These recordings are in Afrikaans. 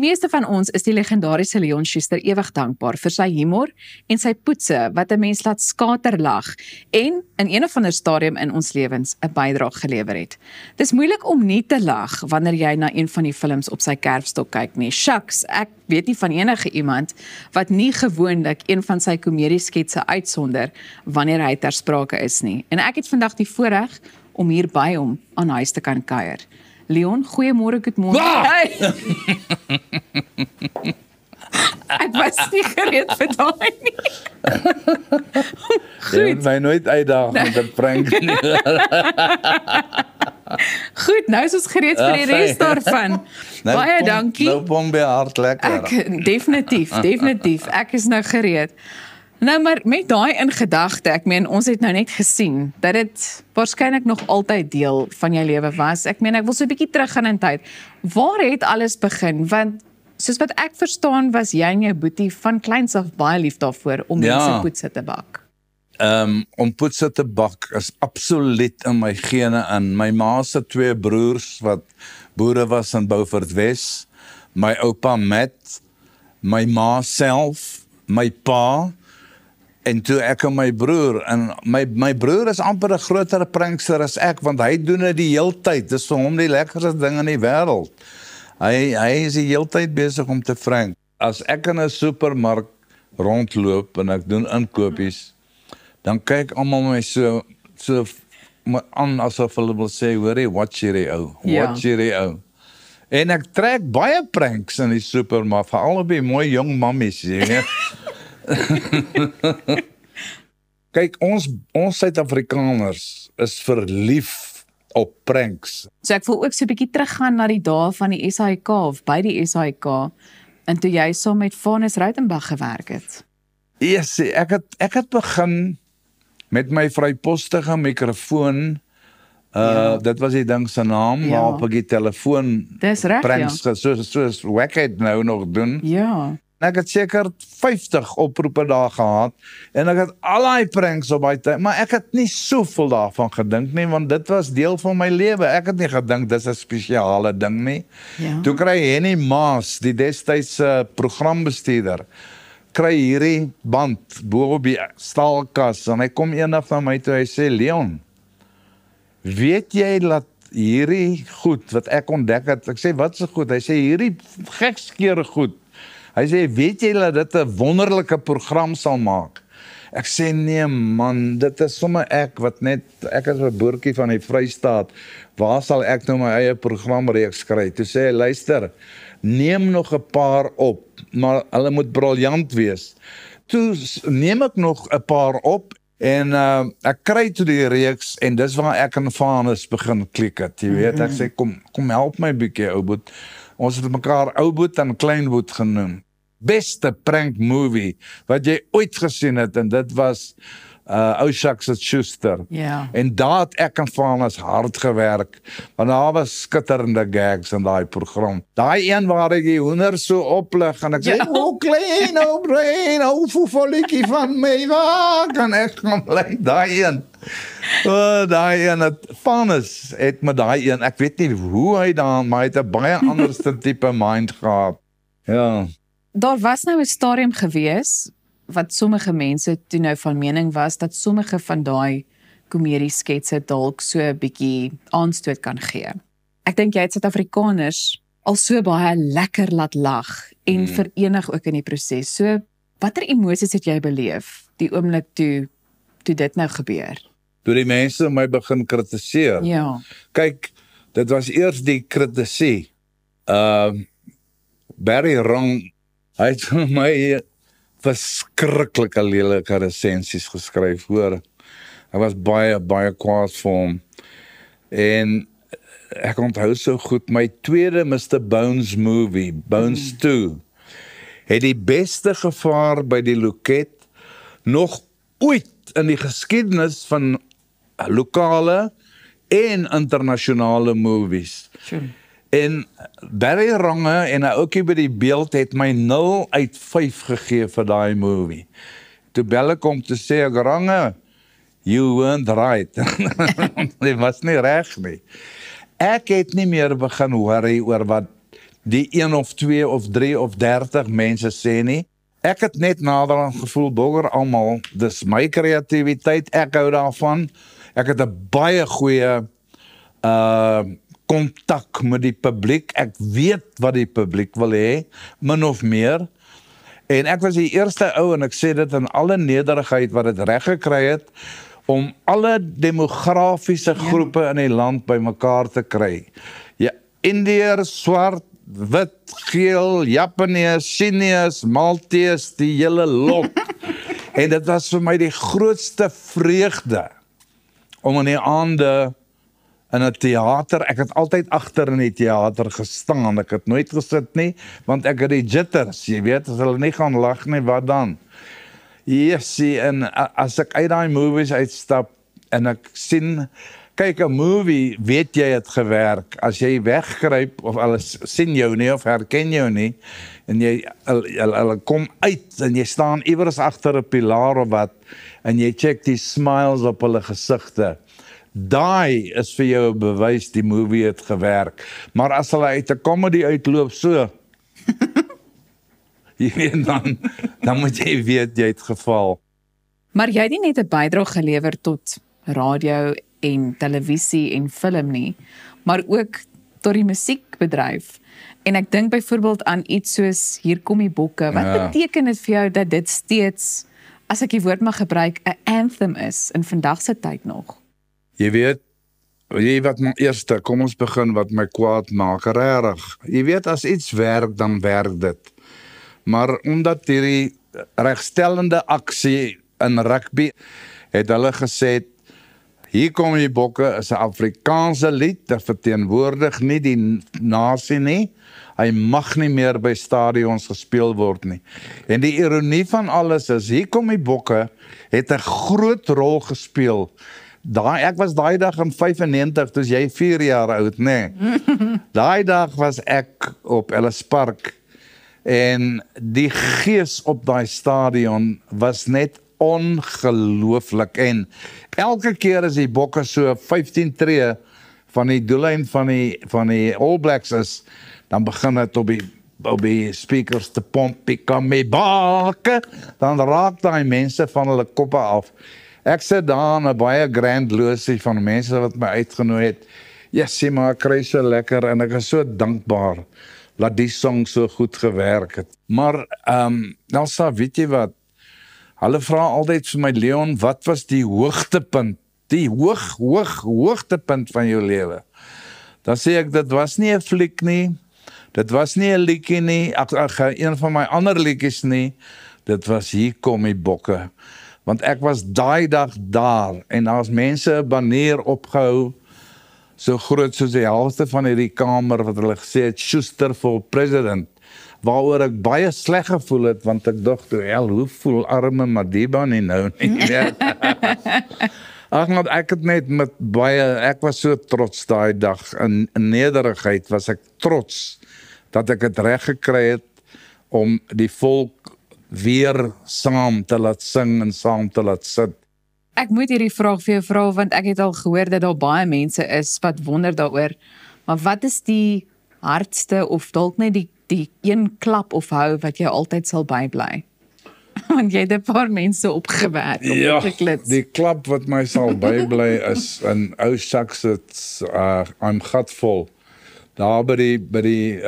meeste van ons is die legendariese Leon Schuster ewig dankbaar vir sy humor en sy poetse wat 'n mens laat skaterlag en in een of ander stadium in ons lewens 'n bydrae gelewer het. Dis moeilik om nie te lag wanneer jy na een van die films op sy kerfstok kyk nie. Shucks, ek weet nie van enige iemand wat nie gewoonlik een van sy komediesketse uitsonder wanneer hy ter sprake is nie. En ek het vandag die voorreg om hier by hom aan huis te kan kuier. Leon, goeiemôre, goeiemôre. Hey. Ek was nie gereed vir daai nie. Jy moet my nooit uitdaag met 'n prank nie. Goed, nou is ons gereed vir die res daarvan. Baie dankie. Nou pomp jy hart lekker. Ek, definitief. Ek is nou gereed. Nou maar met daai in gedagte, ek meen ons het nou net gesien dat dit waarskynlik nog altyd deel van jou lewe was. Ek meen ek wil so 'n bietjie teruggaan in tyd. Waar het alles begin? Want soos wat ek verstaan was jy en jou boetie van kleins af baie lief daarvoor om mense poetse te bak. Om poetse te bak is absoluut in my gene in. My ma se 2 broers wat boere was in Beaufort Wes, my oupa Matt, my ma self, my pa, en toe ek en my broer, en my broer is amper 'n groter prankster as ek, want hy doen dit die heeltyd, dis vir hom die lekkerste ding in die wêreld. Hy is die heeltyd besig om te prank. As ek in 'n supermark rondloop en ek doen inkopies, dan kyk almal my so aan asof hulle wil sê, hoorie, watch hierdie ou. En ek trek baie pranks in die supermark, veral op die mooi jong mammies, jy weet. Kyk, ons Suid-Afrikaners is verlief op pranks. So ek wil ook so 'n bietjie teruggaan na die dae van die SAIK of by die SAIK en toe jy saam met Vanus Rautenbach gewerk het. Yes, ek het begin met my vrypostige mikrofoon. Dit was die ding se naam, waarop ek die telefoon pranks soos Wackhead nou nog doen. Ja. Ek het seker 50 oproepe daar gehad en ek het al die pranks op daai tyd, maar ek het nie soveel daarvan gedink nie, want dit was deel van my lewe. Ek het nie gedink dis 'n spesiale ding nie. Ja. Toe kry Henny Maas, die destydse programbestuurder, kry hierdie band bo op die staalkas en hy kom eendag na my toe, hy sê, Leon, weet jy dat hierdie goed wat ek ontdek het, ek sê, wat is goed? Hy sê, hierdie gekskeure goed, hy sê, weet jy dat dit 'n wonderlike program sal maak? Ek sê, nee man, dit is sommer ek is 'n boertjie van die Vrystaat, waar sal ek nou my eie programreeks kry? Toe sê hy, luister, neem nog 'n paar op, maar hulle moet briljant wees. Toe neem ek nog 'n paar op, en ek kry toe die reeks, en dis waar ek en Vanus begin klik het, jy weet, ek sê, kom help my bietjie, ou boet. Ons het mekaar ou boet en klein boet genoem. Beste prank movie wat jy ooit gesien het, en dit was Ou Shucks het Schuster. Ja. En daar het ek en Vanus hard gewerk, want daar was skitterende gags in daai program. Daai een waar ek die hoender so oplig, en ek sê, o klein, o brein, o foefolletjie van my, waar kan ek kom bly? Daai een. Daai een, Vanus het met daai een, ek weet nie hoe hy daar, maar hy het 'n baie anderste tipe mind gehad. Ja. Daar was nou 'n stadium gewees wat sommige mense toe nou van mening was dat sommige van daai komediesketse dalk so 'n bietjie aanstoot kan gee. Ek dink jy het Suid-Afrikaners al so baie lekker laat lag en verenig ook in die proses. So, watter emosies het jy beleef die oomblik toe dit nou gebeur? Toe die mense my begin kritiseer. Ja. Kyk, dit was eers die kritisie. Barry Wrong, hy het vir my verskriklike lelike resensies geskryf, hoor. Hy was baie kwaad vir hom. En ek onthou so goed, my tweede Mr. Bones movie, Bones 2, het die beste gevaar by die loket nog ooit in die geskiedenis van lokale en internasionale movies. Sure. En Barry Range en 'n ouetjie by die beeld het my 0 uit 5 gegee vir daai movie. Toe bel ek om te sê, Range, you weren't right. Dit was nie reg nie. Ek het nie meer begin worry oor wat die 1 of 2 of 3 of 30 mense sê nie. Ek het net naderhand gevoel, bogger almal, dis my kreatiwiteit, ek hou daarvan. Ek het 'n baie goeie kontak met die publiek. Ek weet wat die publiek wil hê, min of meer. En ek was die eerste ou, en ek sê dit in alle nederigheid wat dit reg gekry het, om alle demografiese groepe in die land bymekaar te kry. Ja, Indiërs, swart, wit, geel, Japanees, Chinees, Maltees, die hele lot. En dit was vir my die grootste vreugde om in die aande in 'n teater, ek het altyd agter in die teater gestaan, ek het nooit gesit nie, want ek het die jitters, jy weet, as hulle nie gaan lag nie, wat dan? Jessie, en as ek uit daai movies uitstap, en ek sien, kyk, 'n movie, weet jy het gewerk, as jy wegkruip, of hulle sien jou nie, of herken jou nie, en hulle kom uit, en jy staan iewers agter 'n pilaar of wat, en jy check die smiles op hulle gesigte, daai is vir jou 'n bewys die movie het gewerk. Maar as hulle uit 'n comedy uitloop so, jy weet dan moet jy weet jy het geval. Maar jy het nie net 'n bydrae gelewer tot radio en televisie en film nie, maar ook tot die musiekbedryf. En ek dink byvoorbeeld aan iets soos Hier kom die bokke. Wat beteken dit vir jou dat dit steeds, as ek die woord mag gebruik, 'n anthem is in vandag se tyd nog? Jy weet wat my eerste, kom ons begin wat my kwaad maak, regtig. Jy weet, as iets werk, dan werk dit. Maar omdat hierdie regstellende aksie in rugby, het hulle gesê, Hier kom die bokke is 'n Afrikaanse lied, dit verteenwoordig nie die nasie nie, hy mag nie meer by stadions gespeel word nie. En die ironie van alles is, Hier kom die bokke het 'n groot rol gespeel. Ek was daai dag in 95, toe jy 4 jaar oud, nê? Daai dag was ek op Ellis Park, en die gees op daai stadion was net ongelooflik, en elke keer as die bokke so 15 tree van die doellyn van die All Blacks is, dan begin dit op die speakers te pomp, kom my bakke, dan raak daai mense van hulle koppe af. Ek sit daar in 'n baie grand losie van mense wat my uitgenooi het. Jessie, maar ek kry so lekker, en ek is so dankbaar dat die song so goed gewerk het. Maar, Elsa, weet jy wat? Hulle vra altyd vir my, Leon, wat was die hoogtepunt? Die hoogtepunt van jou lewe? Dan sê ek, dit was nie 'n fliek nie, dit was nie 'n liedjie nie, een van my ander liedjies nie, dit was Hier kom die bokke. Want ek was daai dag daar, en daar's mense 'n banner opgehou, so groot soos die helfte van hierdie kamer, wat hulle gesê het, Schuster for President, waaroor ek baie sleg gevoel het, want ek dink, hoe voel arme Madiba nie nou nie. Ek het net met ek was so trots daai dag, in nederigheid was ek trots, dat ek het reg gekry het, om die volk weer saam te laat sing, en saam te laat sit. Ek moet hierdie vraag vir jou vra, want ek het al gehoor dat daar baie mense is wat wonder daaroor, maar wat is die hardste, of dalk net die een klap of hou, wat jy altyd sal bybly? Want jy het 'n paar mense opgewerk, Ja, die klap wat my sal bybly is, in ou Saxits, I'm gatvol, daar by die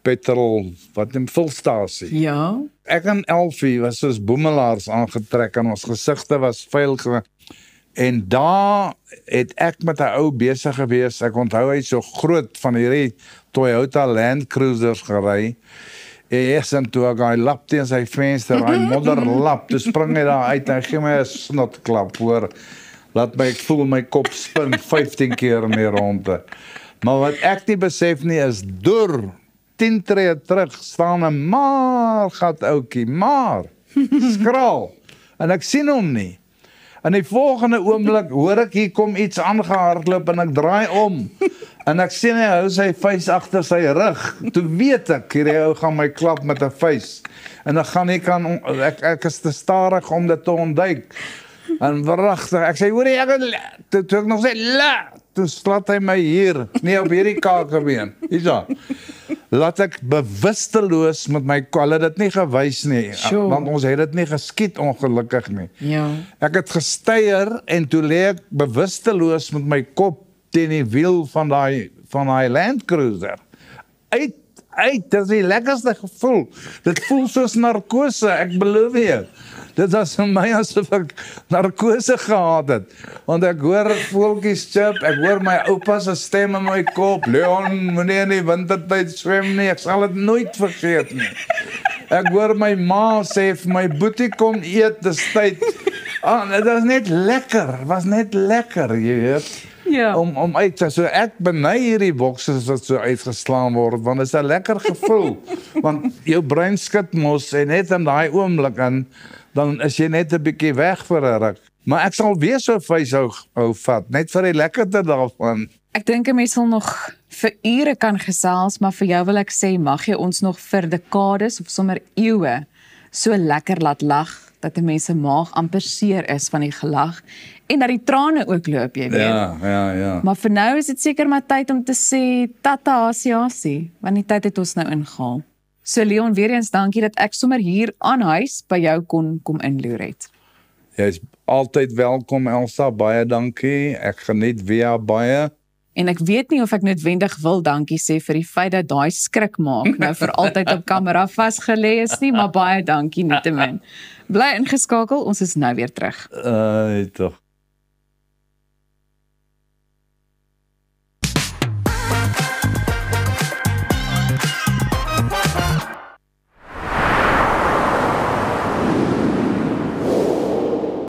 petrol, wat in vulstasie. Ja. Ek en Elfie was soos boemelaars aangetrek, en ons gesigte was vuil, en daar het ek met 'n ou besig gewees, ek onthou hy so groot van hierdie Toyota Land Cruisers gery, en toe ek hy lap teen sy venster, hy modder lap, toe spring hy daar uit, en hy gee my 'n snotklap, hoor, laat my, ek voel my kop spin 15 keer in die ronde. Maar wat ek nie besef nie is, deur 10 tree terug staan 'n maar gat ouetjie, maar skraal, en ek sien hom nie. In die volgende oomblik hoor ek hier kom iets aangehardloop, en ek draai om, en ek sien hy hou sy vuis agter sy rug. Toe weet ek, hierdie ou gaan my klap met 'n vuis, en dan gaan ek is te stadig om dit te ontduik. En wragtig, ek sê, hoorie, toe ek nog sê, toe slat hy my hier, nie op hierdie kakebeen, hierso. laat ek bewusteloos met my hulle het dit nie gewys nie, Sure. want ons het dit nie geskiet ongelukkig nie. Ja. Ek het gesteier en toe lê ek bewusteloos met my kop teen die wiel van daai Land Cruiser. Uit, dit is die lekkerste gevoel. Dit voel soos narkose, ek beloof jy. Dit was vir my asof ek narkose gehad het. Want ek hoor voeltjies chip, ek hoor my oupa se stem in my kop. Leon, moenie in die wintertyd swem nie, ek sal dit nooit vergeet nie. Ek hoor my ma sê vir my boetie kom eet, dis tyd. Dit was net lekker, jy weet. Ja. Om uit te so ek beny hierdie bokses wat so uitgeslaan word want dit is 'n lekker gevoel want jou brein skud mos en net in daai oomblik en dan is jy net 'n bietjie weg vir 'n ruk. Maar ek sal weer so vleis hou vat net vir die lekkerte daarvan. Ek dink 'n mens sal nog vir ure kan gesels, maar vir jou wil ek sê mag jy ons nog vir dekades of sommer eeue so lekker laat lag dat 'n mens se maag amper seer is van die gelag en dat die trane ook loop, jy weet. Ja. Maar vir nou is dit seker maar tyd om te sê tata asiasie, want die tyd het ons nou ingehaal. So Leon, weer eens dankie dat ek sommer hier aan huis by jou kon kom inloer het. Jy is altyd welkom Elsa, baie dankie. Ek geniet weer baie. En ek weet nie of ek noodwendig wil dankie sê vir die feit dat daai skrik maak nou vir altyd op kamera vasgelê is nie, maar baie dankie nietemin. Bly ingeskakel, ons is nou weer terug. Tog.